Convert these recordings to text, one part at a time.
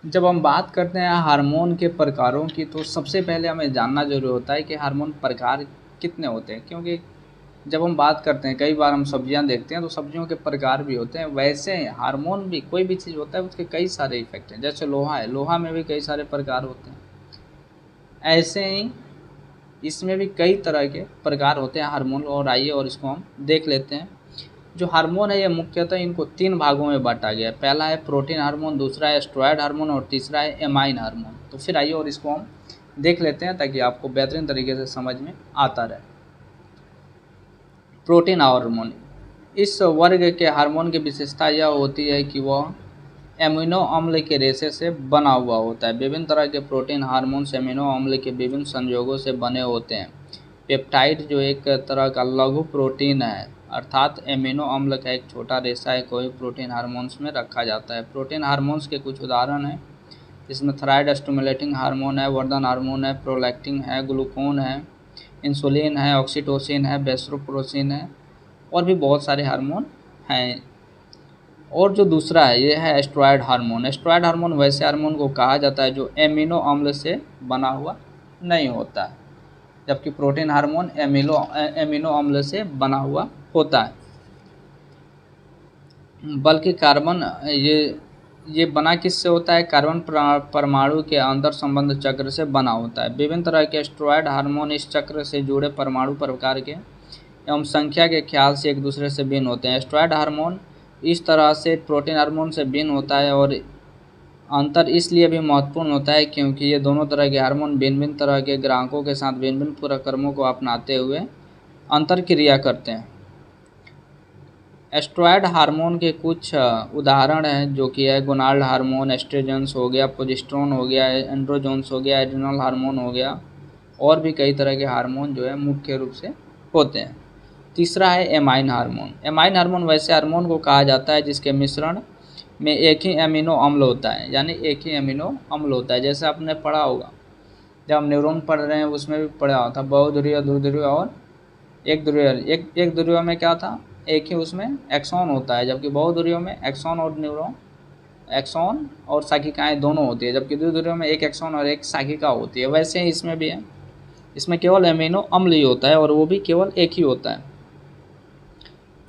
जब हम बात करते हैं हार्मोन के प्रकारों की, तो सबसे पहले हमें जानना ज़रूरी होता है कि हार्मोन प्रकार कितने होते हैं। क्योंकि जब हम बात करते हैं, कई बार हम सब्जियां देखते हैं तो सब्जियों के प्रकार भी होते हैं, वैसे हार्मोन भी कोई भी चीज़ होता है उसके कई सारे इफेक्ट हैं। जैसे लोहा है, लोहा में भी कई सारे प्रकार होते हैं, ऐसे ही इसमें भी कई तरह के प्रकार होते हैं हार्मोन। और आइए और इसको हम देख लेते हैं। जो हार्मोन है ये मुख्यतः इनको 3 भागों में बांटा गया है। पहला है प्रोटीन हार्मोन, दूसरा है स्टेरॉयड हार्मोन और तीसरा है एमाइन हार्मोन। तो फिर आइए और इसको हम देख लेते हैं ताकि आपको बेहतरीन तरीके से समझ में आता रहे। प्रोटीन हार्मोन, इस वर्ग के हार्मोन की विशेषता यह होती है कि वह एमिनो अम्ल के रेशे से बना हुआ होता है। विभिन्न तरह के प्रोटीन हार्मोन्स एमिनो अम्ल के विभिन्न संयोगों से बने होते हैं। पेप्टाइड जो एक तरह का लघु प्रोटीन है, अर्थात एमिनो अम्ल का एक छोटा रेशा है, कोई प्रोटीन हार्मोन्स में रखा जाता है। प्रोटीन हार्मोन्स के कुछ उदाहरण हैं, इसमें थायराइड स्टिमुलेटिंग हार्मोन है, वर्धन हार्मोन है, प्रोलैक्टिन है, ग्लूकोन है, इंसुलिन है, ऑक्सीटोसिन है, वेसोप्रोसिन है, और भी बहुत सारे हार्मोन हैं। और जो दूसरा है ये है स्टेरॉयड हार्मोन। स्टेरॉयड हार्मोन वैसे हार्मोन को कहा जाता है जो एमिनो अम्ल से बना हुआ नहीं होता है, जबकि प्रोटीन हार्मोन एमिनो अम्ल से बना हुआ होता है। बल्कि कार्बन ये बना किससे होता है? कार्बन परमाणु के अंतर संबंध चक्र से बना होता है। विभिन्न तरह के स्टेरॉयड हार्मोन इस चक्र से जुड़े परमाणु प्रकार के एवं संख्या के ख्याल से एक दूसरे से भिन्न होते हैं। स्टेरॉयड हार्मोन इस तरह से प्रोटीन हार्मोन से भिन्न होता है, और अंतर इसलिए भी महत्वपूर्ण होता है क्योंकि ये दोनों तरह के हार्मोन भिन्न भिन्न तरह के ग्राहकों के साथ भिन्न भिन्न प्रक्रमों को अपनाते हुए अंतर क्रिया करते हैं। स्टेरॉयड हार्मोन के कुछ उदाहरण हैं, जो कि है गोनाड हार्मोन, एस्ट्रोजेंस हो गया, प्रोजेस्टेरोन हो गया, एंड्रोजेंस हो गया, एड्रिनल हार्मोन हो गया, और भी कई तरह के हार्मोन जो है मुख्य रूप से होते हैं। तीसरा है एमाइन हार्मोन। एमाइन हार्मोन वैसे हार्मोन को कहा जाता है जिसके मिश्रण में एक ही एमिनो अम्ल होता है, यानी एक ही एमिनो अम्ल होता है। जैसे आपने पढ़ा होगा, जब हम न्यूरॉन पढ़ रहे हैं उसमें भी पढ़ा होता बहुध्रुवीय, ध्रुवीय और एक ध्रुवीय। एक ध्रुवीय में क्या था? एक ही उसमें एक्सॉन होता है, जबकि बहुध्रुवीय में एक्सॉन और न्यूरॉन, एक्सॉन और शाखिकाएँ दोनों होती है, जबकि द्विध्रुवीय में एक एक्सॉन और एक शाखिका होती है। वैसे ही इसमें भी है, इसमें केवल एमिनो अम्ल ही होता है और वो भी केवल एक ही होता है।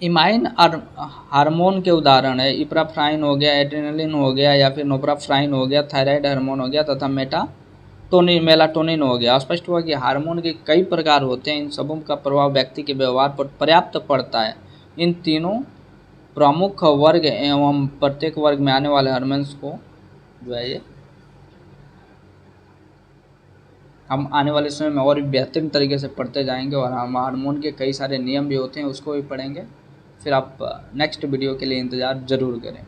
इमाइन हार्मोन के उदाहरण है इप्राफ्राइन हो गया, एड्रेनलिन हो गया, या फिर नोप्राफ्राइन हो गया, थायराइड हार्मोन हो गया तथा मेलाटोनिन हो गया। स्पष्ट हुआ कि हार्मोन के कई प्रकार होते हैं। इन सबों का प्रभाव व्यक्ति के व्यवहार पर पर्याप्त पड़ता है। इन तीनों प्रमुख वर्ग एवं प्रत्येक वर्ग में आने वाले हार्मोन्स को जो है ये हम आने वाले समय में और भी बेहतरीन तरीके से पढ़ते जाएंगे, और हम हार्मोन के कई सारे नियम भी होते हैं उसको भी पढ़ेंगे। फिर आप नेक्स्ट वीडियो के लिए इंतज़ार ज़रूर करें।